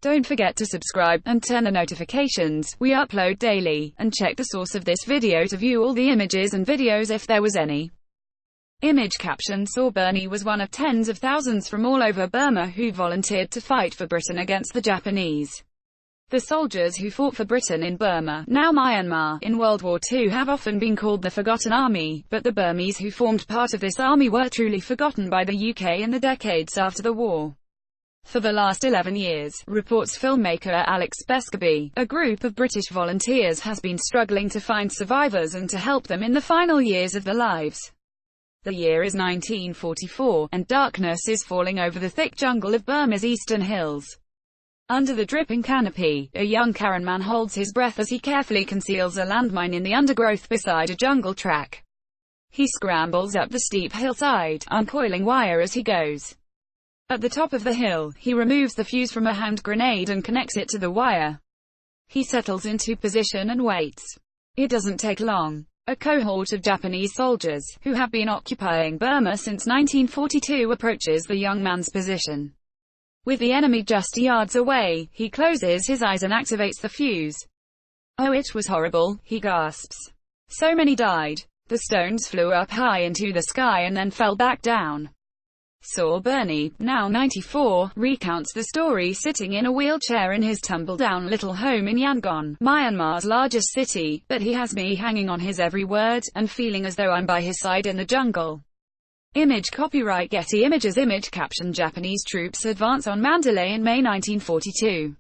Don't forget to subscribe, and turn the notifications. We upload daily. And check the source of this video to view all the images and videos if there was any. Image caption: Burma was one of tens of thousands from all over Burma who volunteered to fight for Britain against the Japanese. The soldiers who fought for Britain in Burma, now Myanmar, in World War II have often been called the Forgotten Army, but the Burmese who formed part of this army were truly forgotten by the UK in the decades after the war. For the last 11 years, reports filmmaker Alex Beskerby, a group of British volunteers has been struggling to find survivors and to help them in the final years of their lives. The year is 1944, and darkness is falling over the thick jungle of Burma's eastern hills. Under the dripping canopy, a young Karen man holds his breath as he carefully conceals a landmine in the undergrowth beside a jungle track. He scrambles up the steep hillside, uncoiling wire as he goes. At the top of the hill, he removes the fuse from a hand grenade and connects it to the wire. He settles into position and waits. It doesn't take long. A cohort of Japanese soldiers, who have been occupying Burma since 1942, approaches the young man's position. With the enemy just yards away, he closes his eyes and activates the fuse. "Oh, it was horrible," he gasps. "So many died. The stones flew up high into the sky and then fell back down." Burma, now 94, recounts the story sitting in a wheelchair in his tumble-down little home in Yangon, Myanmar's largest city, but he has me hanging on his every word, and feeling as though I'm by his side in the jungle. Image copyright Getty Images. Image caption: Japanese troops advance on Mandalay in May 1942.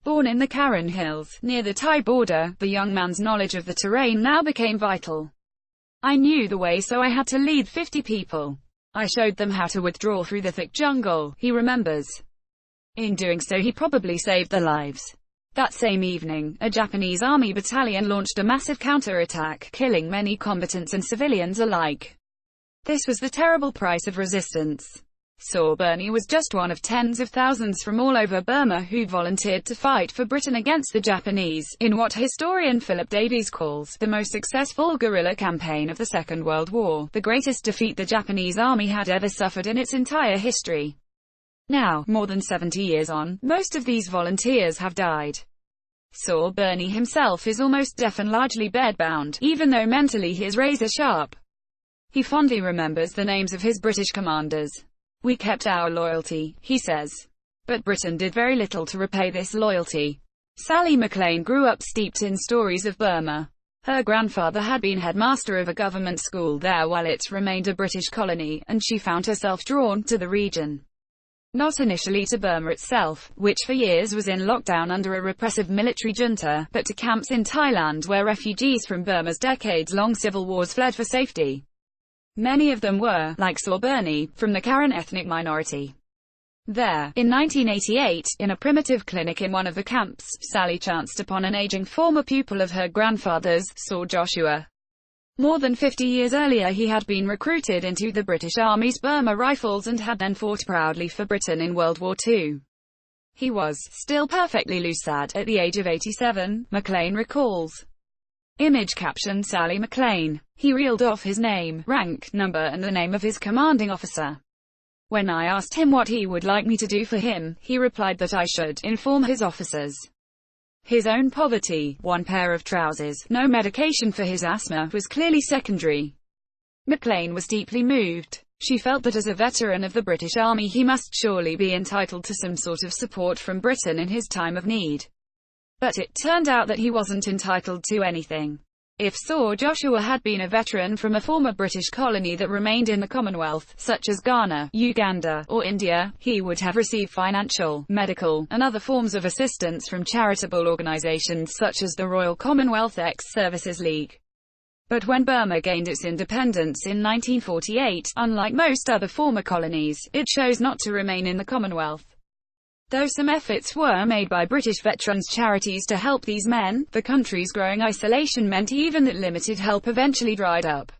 Born in the Karen Hills, near the Thai border, the young man's knowledge of the terrain now became vital. "I knew the way, so I had to lead 50 people. I showed them how to withdraw through the thick jungle," he remembers. In doing so he probably saved their lives. That same evening, a Japanese army battalion launched a massive counterattack, killing many combatants and civilians alike. This was the terrible price of resistance. Burma was just one of tens of thousands from all over Burma who volunteered to fight for Britain against the Japanese, in what historian Philip Davies calls the most successful guerrilla campaign of the Second World War, the greatest defeat the Japanese army had ever suffered in its entire history. Now, more than 70 years on, most of these volunteers have died. Burma himself is almost deaf and largely bedbound, even though mentally he is razor sharp. He fondly remembers the names of his British commanders. "We kept our loyalty," he says. "But Britain did very little to repay this loyalty." Sally McLean grew up steeped in stories of Burma. Her grandfather had been headmaster of a government school there while it remained a British colony, and she found herself drawn to the region. Not initially to Burma itself, which for years was in lockdown under a repressive military junta, but to camps in Thailand where refugees from Burma's decades-long civil wars fled for safety. Many of them were, like Burma, from the Karen ethnic minority. There, in 1988, in a primitive clinic in one of the camps, Sally chanced upon an aging former pupil of her grandfather's, Joshua. More than 50 years earlier he had been recruited into the British Army's Burma Rifles and had then fought proudly for Britain in World War II. He was still perfectly lucid at the age of 87, McLean recalls. Image caption: Sally McLean. He reeled off his name, rank, number and the name of his commanding officer. When I asked him what he would like me to do for him, he replied that I should inform his officers. His own poverty, one pair of trousers, no medication for his asthma, was clearly secondary. McLean was deeply moved. She felt that as a veteran of the British Army he must surely be entitled to some sort of support from Britain in his time of need. But it turned out that he wasn't entitled to anything. If Joshua had been a veteran from a former British colony that remained in the Commonwealth, such as Ghana, Uganda, or India, he would have received financial, medical, and other forms of assistance from charitable organisations such as the Royal Commonwealth Ex-Services League. But when Burma gained its independence in 1948, unlike most other former colonies, it chose not to remain in the Commonwealth. Though some efforts were made by British veterans' charities to help these men, the country's growing isolation meant even that limited help eventually dried up.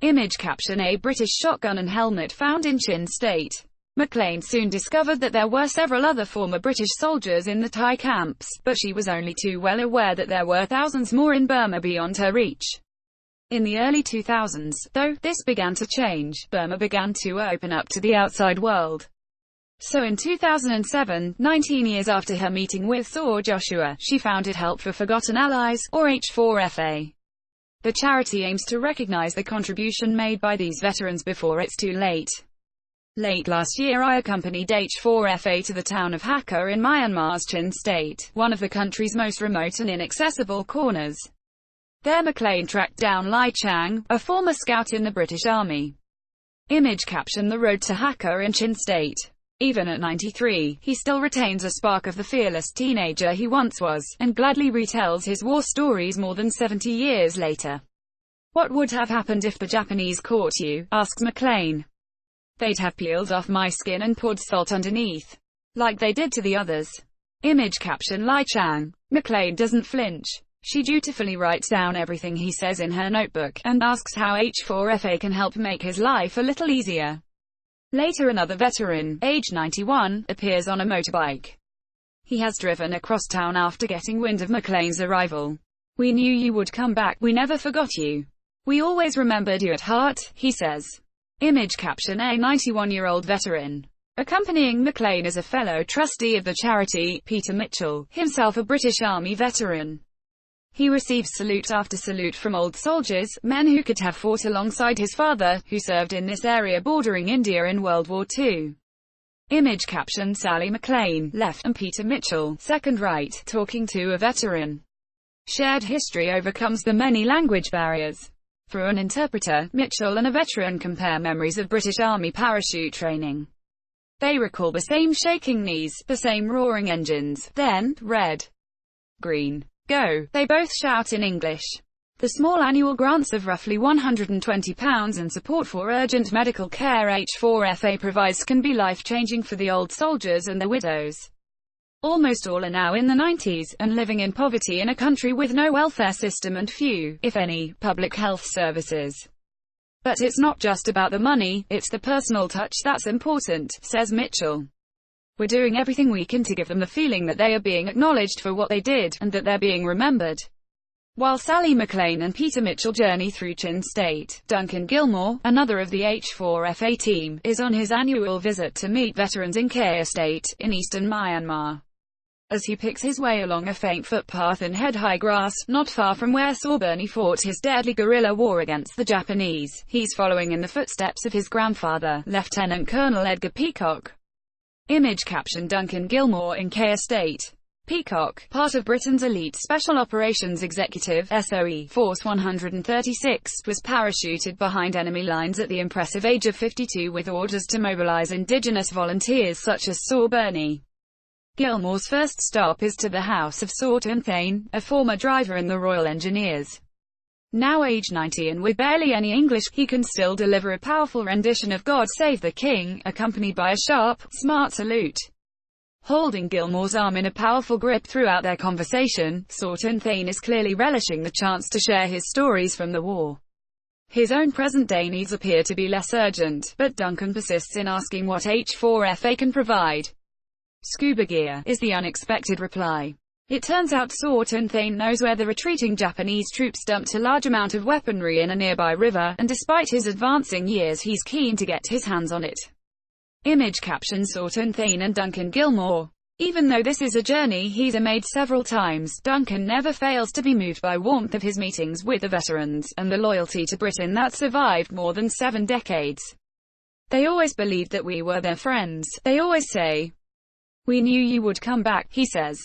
Image caption: A British shotgun and helmet found in Chin State. McLean soon discovered that there were several other former British soldiers in the Thai camps, but she was only too well aware that there were thousands more in Burma beyond her reach. In the early 2000s, though, this began to change. Burma began to open up to the outside world. So in 2007, 19 years after her meeting with Sir Joshua, she founded Help for Forgotten Allies, or H4FA. The charity aims to recognize the contribution made by these veterans before it's too late. Late last year I accompanied H4FA to the town of Hakka in Myanmar's Chin state, one of the country's most remote and inaccessible corners. There McLean tracked down Lai Chang, a former scout in the British Army. Image caption: The road to Hakka in Chin state. Even at 93, he still retains a spark of the fearless teenager he once was, and gladly retells his war stories more than 70 years later. What would have happened if the Japanese caught you? Asks McLean. They'd have peeled off my skin and poured salt underneath, like they did to the others. Image caption: Lai Chang. McLean doesn't flinch. She dutifully writes down everything he says in her notebook, and asks how H4FA can help make his life a little easier. Later another veteran, aged 91, appears on a motorbike. He has driven across town after getting wind of McLean's arrival. We knew you would come back, we never forgot you. We always remembered you at heart, he says. Image caption: A 91-year-old veteran. Accompanying McLean is a fellow trustee of the charity, Peter Mitchell, himself a British Army veteran. He receives salute after salute from old soldiers, men who could have fought alongside his father, who served in this area bordering India in World War II. Image caption: Sally McLean, left, and Peter Mitchell, second right, talking to a veteran. Shared history overcomes the many language barriers. Through an interpreter, Mitchell and a veteran compare memories of British Army parachute training. They recall the same shaking knees, the same roaring engines, then, red, green, go, they both shout in English. The small annual grants of roughly £120 and support for urgent medical care H4FA provides can be life-changing for the old soldiers and their widows. Almost all are now in the 90s, and living in poverty in a country with no welfare system and few, if any, public health services. But it's not just about the money, it's the personal touch that's important, says Mitchell. We're doing everything we can to give them the feeling that they are being acknowledged for what they did, and that they're being remembered. While Sally McLean and Peter Mitchell journey through Chin State, Duncan Gilmore, another of the H4FA team, is on his annual visit to meet veterans in Kaya State, in eastern Myanmar. As he picks his way along a faint footpath in head-high grass, not far from where Sir Bernie fought his deadly guerrilla war against the Japanese, he's following in the footsteps of his grandfather, Lieutenant Colonel Edgar Peacock. Image caption: Duncan Gilmore in Kaya State. Peacock, part of Britain's elite Special Operations Executive (SOE) Force 136, was parachuted behind enemy lines at the impressive age of 52 with orders to mobilise indigenous volunteers such as Sir Bernie. Gilmore's first stop is to the house of Sir Thane, a former driver in the Royal Engineers. Now aged 90 and with barely any English, he can still deliver a powerful rendition of God Save the King, accompanied by a sharp, smart salute. Holding Gilmore's arm in a powerful grip throughout their conversation, Sir Thane is clearly relishing the chance to share his stories from the war. His own present-day needs appear to be less urgent, but Duncan persists in asking what H4FA can provide. Scuba gear, is the unexpected reply. It turns out Sir Thane knows where the retreating Japanese troops dumped a large amount of weaponry in a nearby river, and despite his advancing years he's keen to get his hands on it. Image caption: Sir Thane and Duncan Gilmore. Even though this is a journey he's made several times, Duncan never fails to be moved by warmth of his meetings with the veterans, and the loyalty to Britain that survived more than 7 decades. They always believed that we were their friends, they always say. We knew you would come back, he says.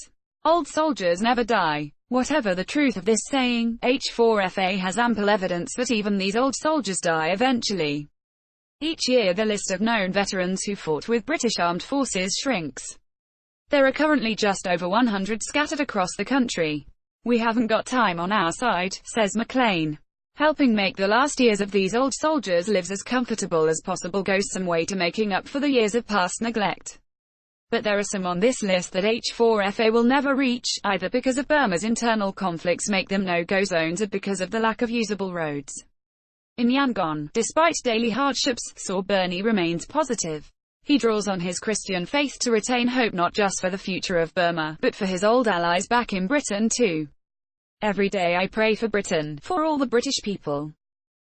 Old soldiers never die. Whatever the truth of this saying, H4FA has ample evidence that even these old soldiers die eventually. Each year the list of known veterans who fought with British armed forces shrinks. There are currently just over 100 scattered across the country. We haven't got time on our side, says McLean. Helping make the last years of these old soldiers' lives as comfortable as possible goes some way to making up for the years of past neglect. But there are some on this list that H4FA will never reach, either because of Burma's internal conflicts make them no-go zones or because of the lack of usable roads. In Yangon, despite daily hardships, Sir Bernie remains positive. He draws on his Christian faith to retain hope not just for the future of Burma, but for his old allies back in Britain too. Every day I pray for Britain, for all the British people.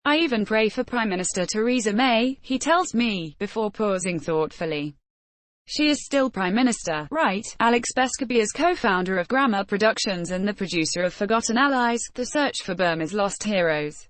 I even pray for Prime Minister Theresa May, he tells me, before pausing thoughtfully. She is still Prime Minister, right? Alex Beskaby is co-founder of Grammar Productions and the producer of Forgotten Allies, The Search for Burma's Lost Heroes.